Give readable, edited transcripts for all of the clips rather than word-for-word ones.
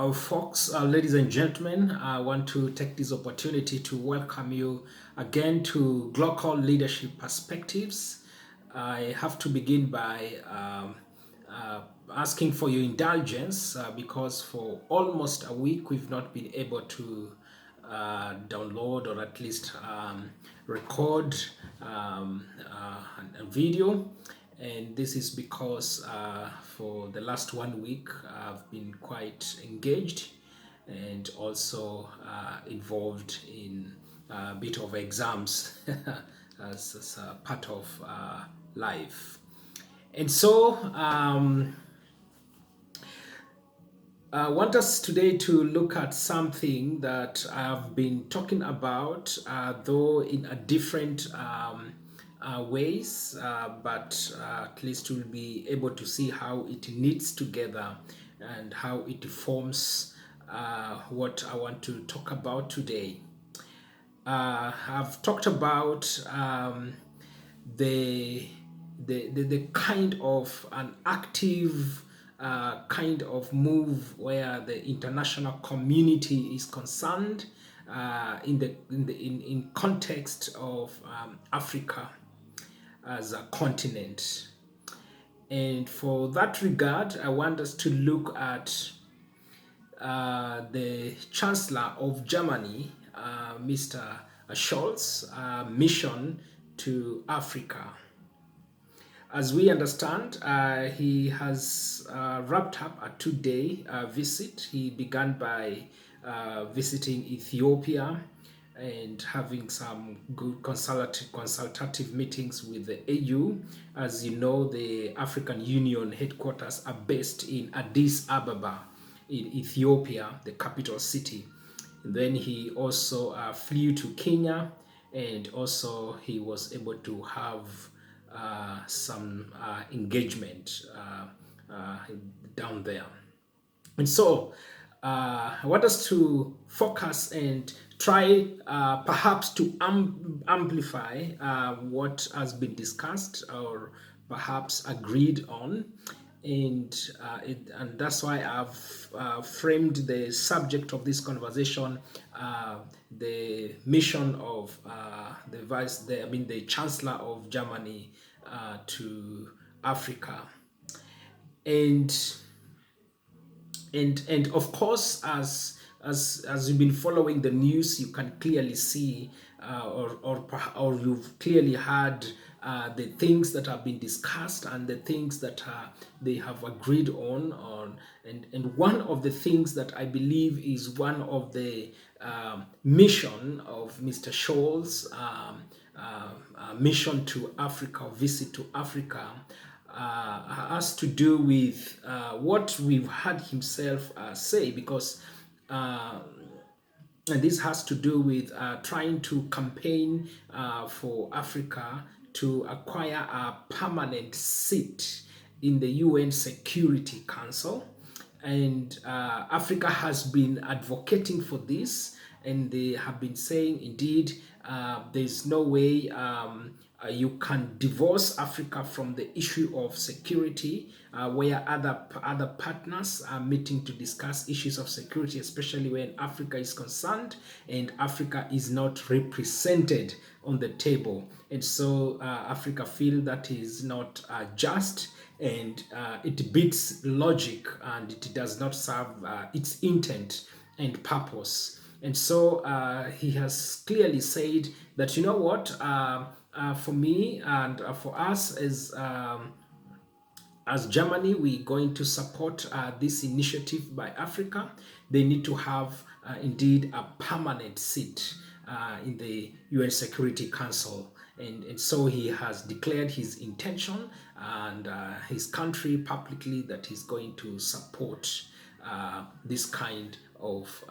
Folks, ladies and gentlemen, I want to take this opportunity to welcome you again to Global Leadership Perspectives. I have to begin by uh, asking for your indulgence because for almost a week we've not been able to download or at least record a video, and this is because for the last 1 week I've been quite engaged and also involved in a bit of exams as a part of life. And so I want us today to look at something that I've been talking about, though in a different ways, but at least we'll be able to see how it knits together and how it forms what I want to talk about today. I've talked about the, the kind of an active kind of move where the international community is concerned in context of Africa as a continent. And for that regard, I want us to look at the Chancellor of Germany, Mr. Scholz's mission to Africa. As we understand, he has wrapped up a 2-day visit. He began by visiting Ethiopia and having some good consultative meetings with the AU. As you know, the African Union headquarters are based in Addis Ababa in Ethiopia, the capital city. And then he also flew to Kenya, and also he was able to have some engagement down there. And so I want us to focus and try perhaps to amplify what has been discussed or perhaps agreed on. And that's why I've framed the subject of this conversation, the mission of the Chancellor of Germany to Africa, and of course, as you've been following the news, you can clearly see or you've clearly heard the things that have been discussed and the things that they have agreed on. And one of the things that I believe is one of the mission of Mr. Scholz mission to Africa, visit to Africa, has to do with what we've heard himself say, because and this has to do with trying to campaign for Africa to acquire a permanent seat in the UN Security Council. And Africa has been advocating for this, and they have been saying, indeed, there's no way you can divorce Africa from the issue of security, where other partners are meeting to discuss issues of security, especially when Africa is concerned and Africa is not represented on the table. And so Africa feel that is not just, and it beats logic, and it does not serve its intent and purpose. And so he has clearly said that, you know what, for me and for us as Germany, we're going to support this initiative by Africa. They need to have indeed a permanent seat in the UN Security Council. And so he has declared his intention and his country publicly that he's going to support this kind of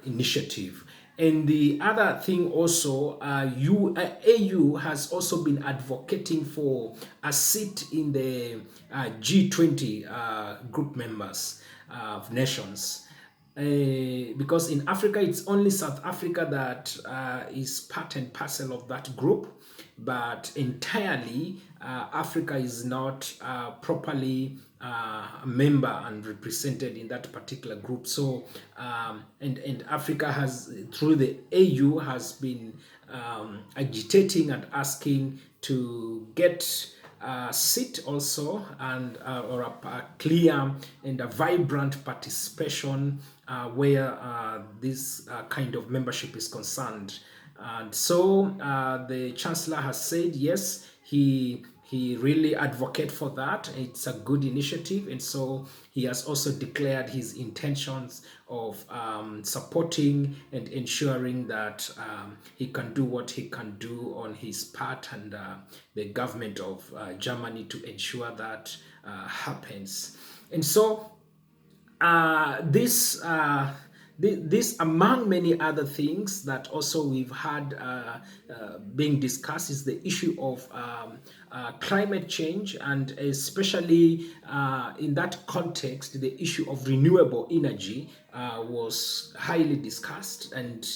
initiative. And the other thing also, AU has also been advocating for a seat in the G20 group members of nations. Because in Africa, it's only South Africa that is part and parcel of that group, but entirely Africa is not properly a member and represented in that particular group. So and Africa has, through the AU, has been agitating and asking to get a seat also, and or a clear and a vibrant participation where this kind of membership is concerned. And so the Chancellor has said yes, he really advocate for that. It's a good initiative, and so he has also declared his intentions of supporting and ensuring that he can do what he can do on his part, and the government of Germany to ensure that happens. And so this, among many other things that also we've had being discussed, is the issue of climate change, and especially in that context, the issue of renewable energy was highly discussed. And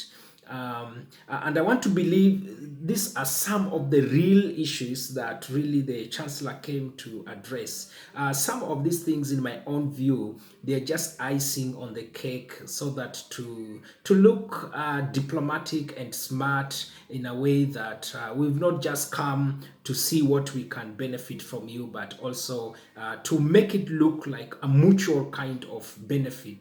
I want to believe these are some of the real issues that really the Chancellor came to address. Some of these things, in my own view, they're just icing on the cake, so that to look diplomatic and smart, in a way that we've not just come to see what we can benefit from you, but also to make it look like a mutual kind of benefit.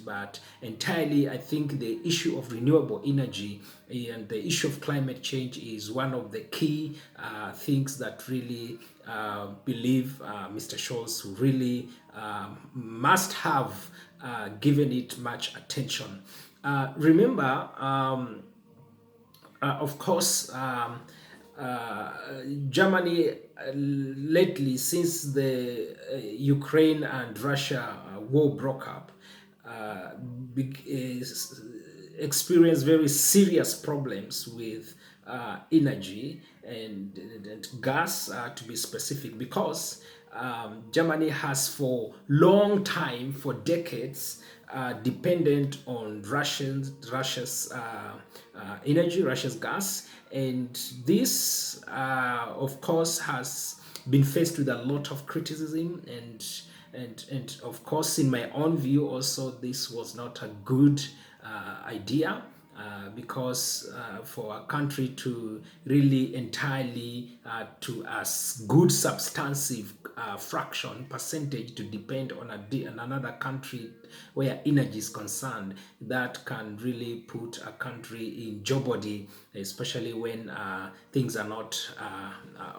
But entirely, I think the issue of renewable energy and the issue of climate change is one of the key things that really believe Mr. Scholz really must have given it much attention. Remember, of course, Germany lately, since the Ukraine and Russia war broke up, experienced very serious problems with energy and gas, to be specific, because Germany has for long time, for decades, dependent on Russia's energy, Russia's gas, and this, of course, has been faced with a lot of criticism, and of course, in my own view, also this was not a good idea. Because for a country to really entirely to a good substantive fraction percentage to depend on another country where energy is concerned, that can really put a country in jeopardy, especially when things are not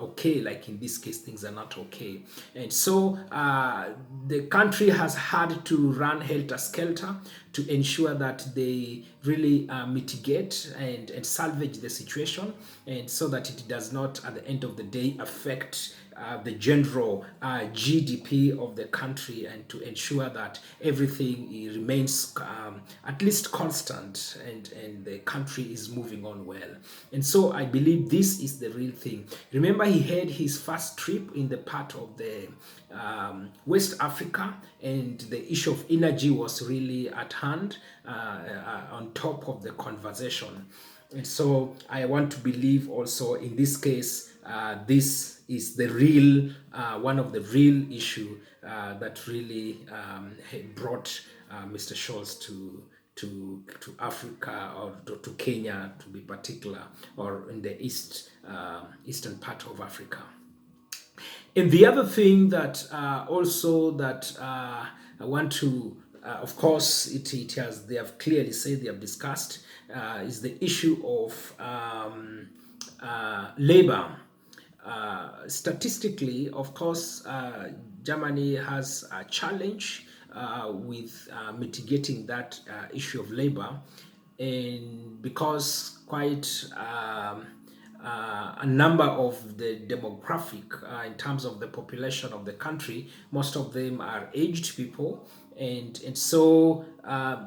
okay. Like in this case, things are not okay, and so the country has had to run helter skelter to ensure that they really mitigate and salvage the situation, and so that it does not, at the end of the day, affect the general GDP of the country, and to ensure that everything remains at least constant, and the country is moving on well. And so I believe this is the real thing. Remember, he had his first trip in the part of the West Africa, and the issue of energy was really at hand, on top of the conversation. And so I want to believe also in this case, this is the real, one of the real issue that really brought Mr. Scholz to Africa, or to Kenya to be particular, or in the eastern part of Africa. And the other thing that also that I want to, of course, it has, they have clearly said, they have discussed, is the issue of labor. Statistically, of course, Germany has a challenge with mitigating that issue of labor, and because quite a number of the demographic, in terms of the population of the country, most of them are aged people, and so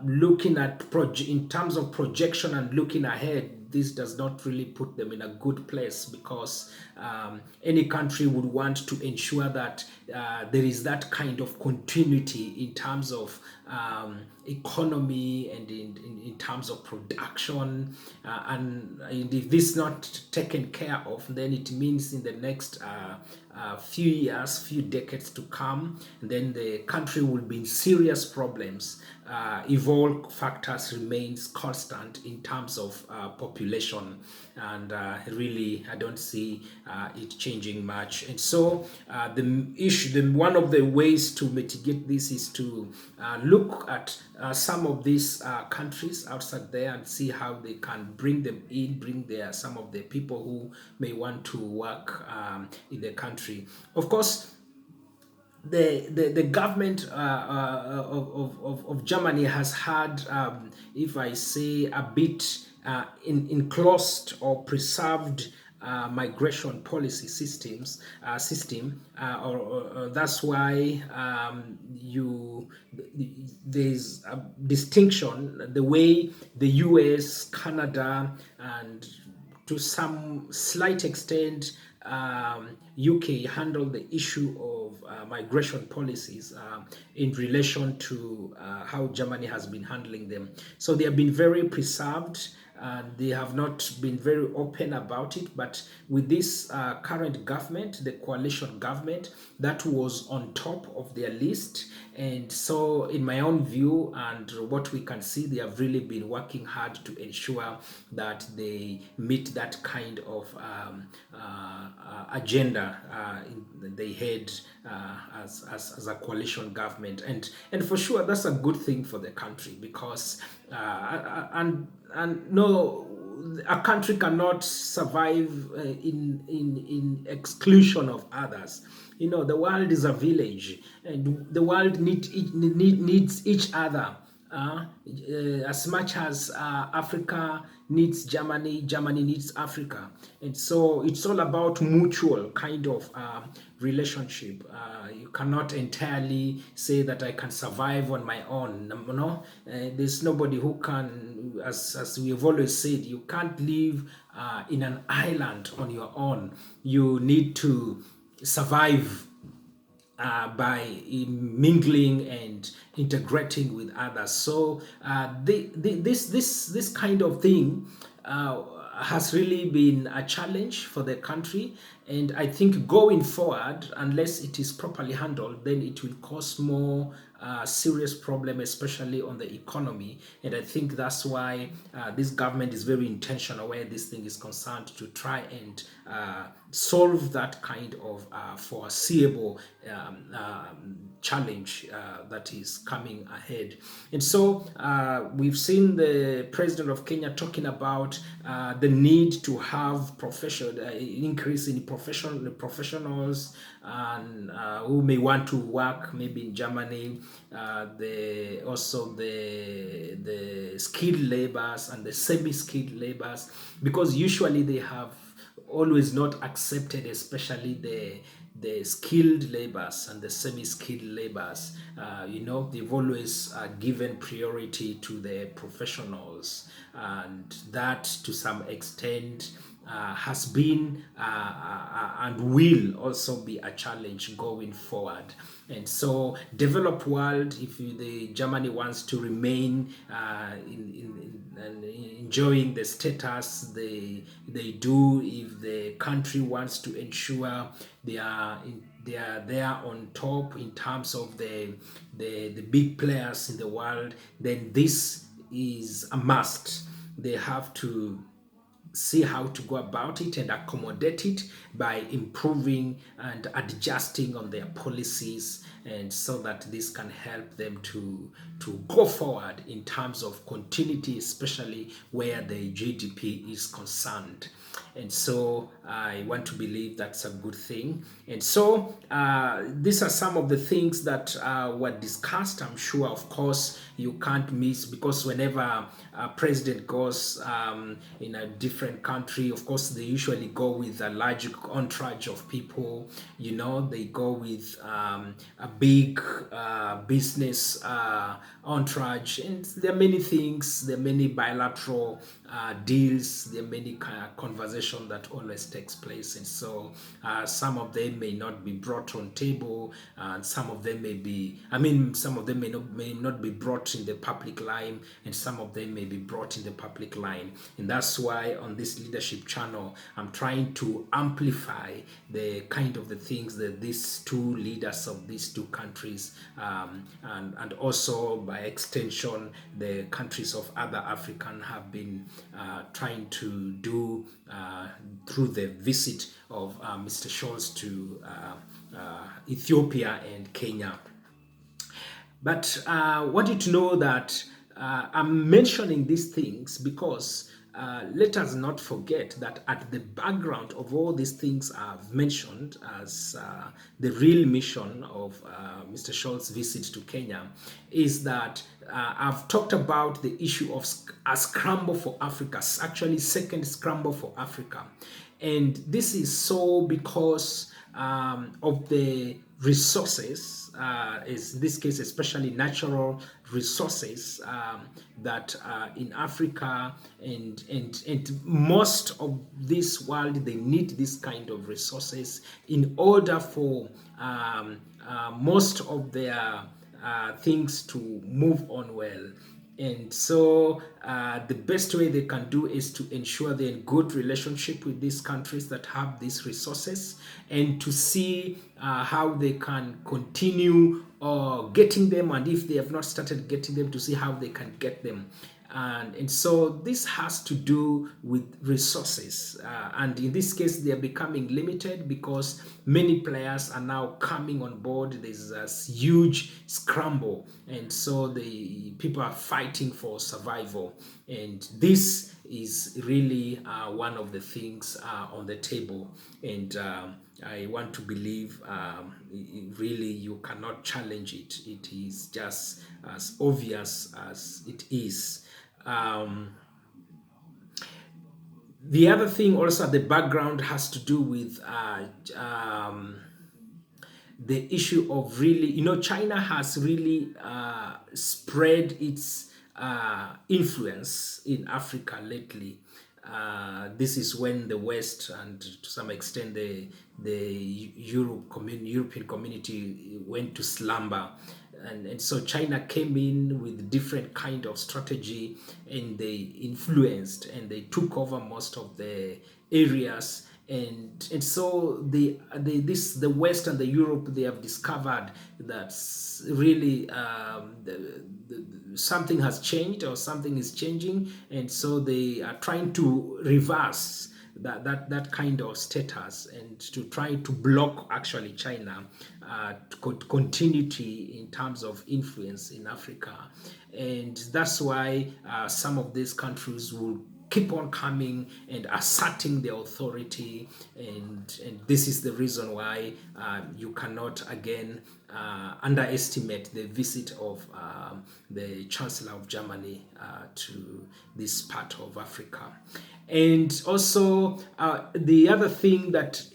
looking at in terms of projection and looking ahead, this does not really put them in a good place, because any country would want to ensure that there is that kind of continuity in terms of economy and in terms of production. And if this is not taken care of, then it means in the next few years, few decades to come, then the country will be in serious problems if all factors remains constant in terms of population. And really, I don't see it changing much. And so one of the ways to mitigate this is to look at some of these countries outside there and see how they can bring them in, bring some of the people who may want to work in the country. Of course, the government of Germany has had, if I say, a bit enclosed or preserved migration policy system, or that's why there's a distinction the way the US, Canada, and to some slight extent, UK handled the issue of migration policies in relation to how Germany has been handling them. So they have been very preserved. They have not been very open about it, but with this current government, the coalition government, that was on top of their list. And so, in my own view, and what we can see, they have really been working hard to ensure that they meet that kind of agenda they had as a coalition government. And for sure, that's a good thing for the country, because and no, a country cannot survive in exclusion of others. The world is a village, and the world needs each other. As much as Africa needs Germany, Germany needs Africa. And so it's all about mutual kind of relationship. You cannot entirely say that I can survive on my own. No, there's nobody who can, as we have always said, you can't live in an island on your own. You need to survive by mingling and integrating with others. So this kind of thing has really been a challenge for the country. And I think going forward, unless it is properly handled, then it will cause more serious problem, especially on the economy. And I think that's why this government is very intentional where this thing is concerned, to try and solve that kind of foreseeable challenge that is coming ahead. And so we've seen the president of Kenya talking about the need to have increase in professionals and who may want to work maybe in Germany, also the skilled laborers and the semi-skilled laborers, because usually they have always not accepted, especially the skilled laborers and the semi-skilled laborers. They've always given priority to the professionals, and that to some extent has been and will also be a challenge going forward. And so, developed world, if the Germany wants to remain enjoying the status they do, if the country wants to ensure they are there on top in terms of the big players in the world, then this is a must. They have to see how to go about it and accommodate it by improving and adjusting on their policies, and so that this can help them to go forward in terms of continuity, especially where the GDP is concerned. And so I want to believe that's a good thing. And so these are some of the things that were discussed. I'm sure, of course, you can't miss, because whenever a president goes in a different country, of course, they usually go with a large entourage of people. They go with a big business entourage, and there are many things, there are many bilateral deals, there are many kind of conversation that always takes place, and so some of them may not be brought on table, and some of them may be, I mean, some of them may not be brought in the public line, and some of them may be brought in the public line. And that's why on this leadership channel, I'm trying to amplify the kind of the things that these two leaders of these two countries, and also by extension the countries of other African have been trying to do through the visit of Mr. Scholz to Ethiopia and Kenya. But I want you to know that I'm mentioning these things because let us not forget that at the background of all these things I've mentioned as the real mission of Mr. Scholz's visit to Kenya is that I've talked about the issue of a scramble for Africa, actually second scramble for Africa. And this is so because of the resources, is in this case especially natural resources that in Africa, and most of this world, they need this kind of resources in order for most of their things to move on well. And so the best way they can do is to ensure they're in good relationship with these countries that have these resources, and to see how they can continue getting them, and if they have not started getting them, to see how they can get them. And so this has to do with resources, and in this case they are becoming limited because many players are now coming on board. There's a huge scramble, and so the people are fighting for survival, and this is really one of the things on the table. And I want to believe really you cannot challenge it. It is just as obvious as it is. The other thing also at the background has to do with the issue of really, China has really spread its influence in Africa lately. This is when the West, and to some extent the European community, went to slumber. And so China came in with different kind of strategy, and they influenced and they took over most of the areas. And so the West and the Europe, they have discovered that really something has changed, or something is changing, and so they are trying to reverse that kind of status, and to try to block actually China continuity in terms of influence in Africa. And that's why some of these countries will keep on coming and asserting their authority, and this is the reason why you cannot again underestimate the visit of the Chancellor of Germany to this part of Africa. And also the other thing that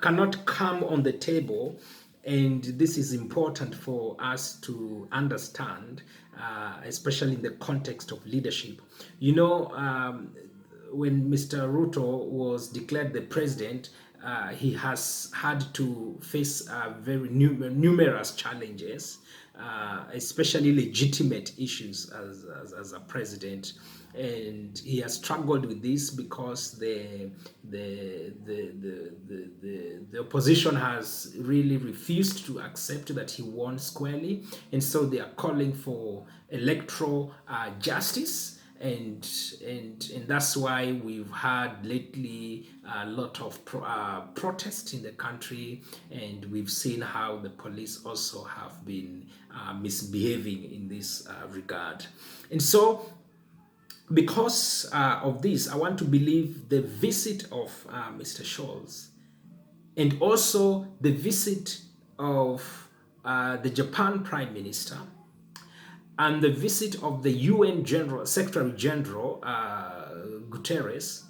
cannot come on the table, and this is important for us to understand, especially in the context of leadership. When Mr. Ruto was declared the president, he has had to face very numerous challenges, especially legitimate issues as a president. And he has struggled with this because the opposition has really refused to accept that he won squarely, and so they are calling for electoral justice. And that's why we've had lately a lot of protest in the country, and we've seen how the police also have been misbehaving in this regard. And so because of this, I want to believe the visit of Mr. Scholz, and also the visit of the Japan Prime Minister, and the visit of the UN Secretary General Guterres,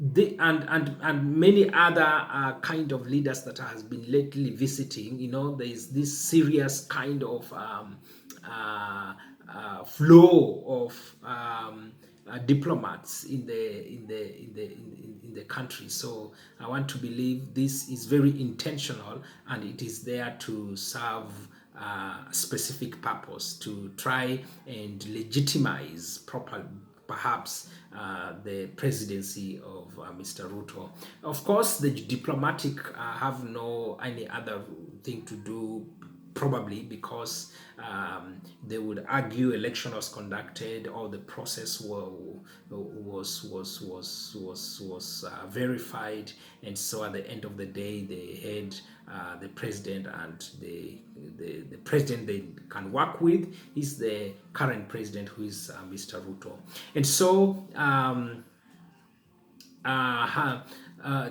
and many other kind of leaders that has been lately visiting. There is this serious kind of flow of diplomats in the country. So I want to believe this is very intentional, and it is there to serve a specific purpose, to try and legitimize proper perhaps the presidency of Mr. Ruto. Of course, the diplomatic have no any other thing to do, probably because they would argue election was conducted, or the process was verified, and so at the end of the day they had the president, and the president they can work with is the current president, who is Mr. Ruto. And so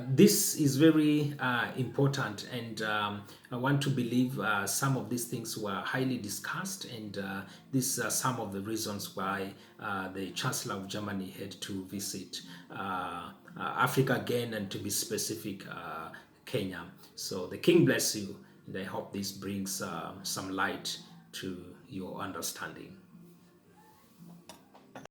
this is very important, and I want to believe some of these things were highly discussed, and these are some of the reasons why the Chancellor of Germany had to visit Africa again, and to be specific, Kenya. So the King bless you, and I hope this brings some light to your understanding.